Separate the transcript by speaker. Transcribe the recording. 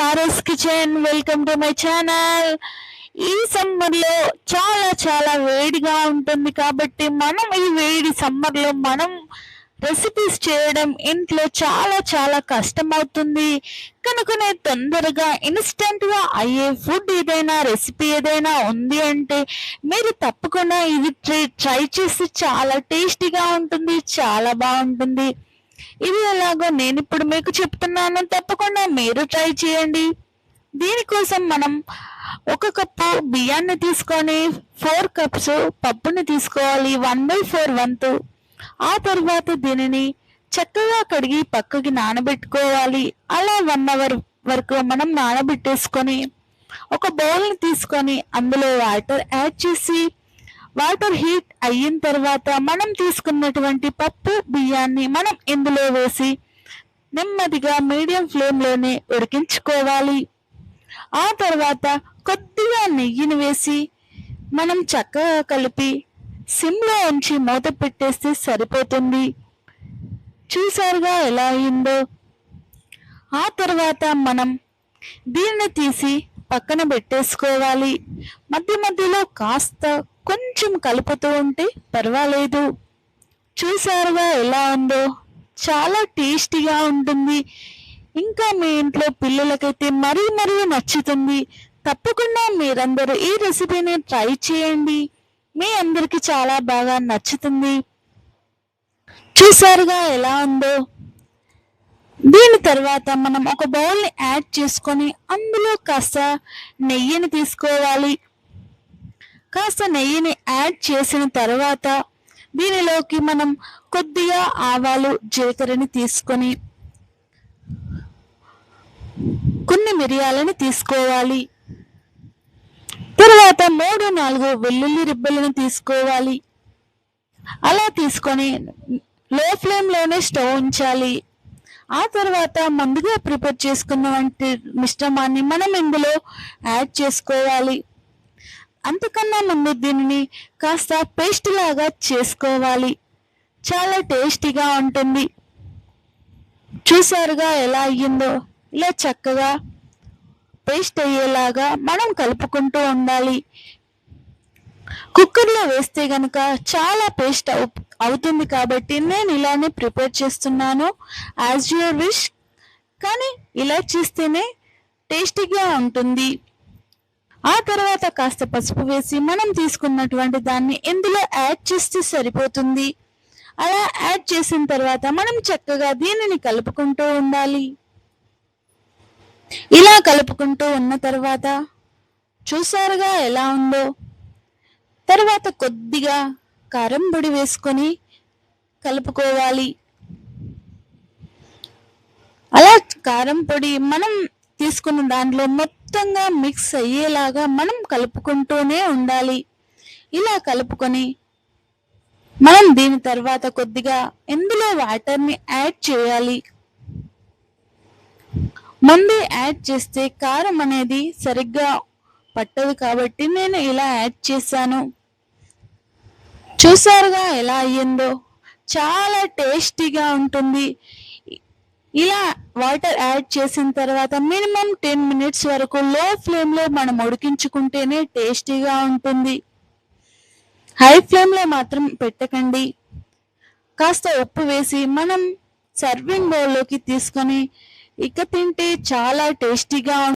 Speaker 1: RS kitchen. Welcome to my channel. ఈ summer లో చాలా చాలా వేడిగా ఉంటుంది కాబట్టి ఈ వేడి సమ్మర్ లో రెసిపీస్ చేయడం ఇంట్లో చాలా చాలా కష్టం అవుతుంది. కనుకనే తొందరగా ఇన్స్టెంట్ గా అయ్యే ఫుడ్ ఏదైనా రెసిపీ ఏదైనా ఉంది అంటే మీరు తప్పకుండా ఇది ట్రై చేసి చాలా టేస్టీగా ఉంటుంది, చాలా బాగుంటుంది. ఇది ఎలాగో నేను ఇప్పుడు మీకు చెప్తున్నాను, తప్పకుండా మీరు ట్రై చేయండి. దీనికోసం మనం 1 కప్పు బియ్యాన్ని తీసుకొని 4 కప్స్ పప్పుని తీసుకోవాలి, 1/4 వంతు. ఆ తర్వాత దీనిని చక్కగా కడిగి పక్కకి నానబెట్టుకోవాలి. అలా 1 అవర్ వరకు మనం నానబెట్టేసుకొని ఒక బౌల్ని తీసుకొని అందులో వాటర్ యాడ్ చేసి, వాటర్ హీట్ అయిన తర్వాత మనం తీసుకున్నటువంటి పప్పు బియ్యాన్ని మనం ఇందులో వేసి నెమ్మదిగా మీడియం ఫ్లేమ్లోనే ఉడికించుకోవాలి. ఆ తర్వాత కొద్దిగా నెయ్యిని వేసి మనం చక్కగా కలిపి సిమ్లో ఉంచి మూత పెట్టేస్తే సరిపోతుంది. చూసారుగా ఎలా అయిందో. ఆ తర్వాత మనం దీన్ని తీసి పక్కన పెట్టేసుకోవాలి. మధ్య మధ్యలో కాస్త కొంచెం కలుపుతూ ఉంటే పర్వాలేదు. చూసారుగా ఎలా ఉందో, చాలా టేస్టీగా ఉంటుంది. ఇంకా మీ ఇంట్లో పిల్లలకైతే మరీ నచ్చుతుంది. తప్పకుండా మీరందరూ ఈ రెసిపీని ట్రై చేయండి, మీ అందరికి చాలా బాగా నచ్చుతుంది. చూసారుగా ఎలా ఉందో. దీని తర్వాత మనం ఒక బౌల్ని యాడ్ చేసుకొని అందులో కాస్త నెయ్యిని తీసుకోవాలి. కాస్త నెయ్యిని యాడ్ చేసిన తర్వాత దీనిలోకి మనం కొద్దిగా ఆవాలు, జీలకర్రని తీసుకొని కొన్ని మిరియాలని తీసుకోవాలి. తర్వాత 3-4 వెల్లుల్లి రిబ్బలను తీసుకోవాలి. అలా తీసుకొని లో ఫ్లేమ్లోనే స్టవ్ ఉంచాలి. ఆ తర్వాత ముందుగా ప్రిపేర్ చేసుకున్నటువంటి మిశ్రమాన్ని మనం ఇందులో యాడ్ చేసుకోవాలి. అంతకన్నా ముందు దీనిని కాస్త పేస్ట్ లాగా చేసుకోవాలి. చాలా టేస్టీగా ఉంటుంది. చూసారుగా ఎలా అయ్యిందో. ఇలా చక్కగా పేస్ట్ అయ్యేలాగా మనం కలుపుకుంటూ ఉండాలి. కుక్కర్లో వేస్తే గనక చాలా పేస్ట్ అవుతుంది కాబట్టి నేను ఇలానే ప్రిపేర్ చేస్తున్నాను. As your wish. కానీ ఇలా చేస్తేనే టేస్టీగా ఉంటుంది. ఆ తర్వాత కాస్త పసుపు వేసి మనం తీసుకున్నటువంటి దాన్ని ఇందులో యాడ్ చేస్తే సరిపోతుంది. అలా యాడ్ చేసిన తర్వాత మనం చక్కగా దీనిని కలుపుకుంటూ ఉండాలి. ఇలా కలుపుకుంటూ ఉన్న తర్వాత చూసారుగా ఎలా ఉందో. తర్వాత కొద్దిగా కారం పొడి వేసుకొని కలుపుకోవాలి. అలా కారం పొడి మనం తీసుకున్న దాంట్లో మొత్తంగా మిక్స్ అయ్యేలాగా మనం కలుపుకుంటూనే ఉండాలి. ఇలా కలుపుకొని మనం దీని తర్వాత కొద్దిగా ఇందులో వాటర్ని యాడ్ చేయాలి. ముందే యాడ్ చేస్తే కారం అనేది సరిగ్గా పట్టదు కాబట్టి నేను ఇలా యాడ్ చేశాను. చూసారుగా ఎలా అయ్యిందో. చాలా టేస్టీగా ఉంటుంది. ఇలా వాటర్ యాడ్ చేసిన తర్వాత మినిమం 10 మినిట్స్ వరకు లో ఫ్లేమ్లో మనం ఉడికించుకుంటేనే టేస్టీగా ఉంటుంది. హై ఫ్లేమ్లో మాత్రం పెట్టకండి. కాస్త ఉప్పు వేసి మనం సర్వింగ్ బౌల్లోకి తీసుకొని ఇక తింటే చాలా టేస్టీగా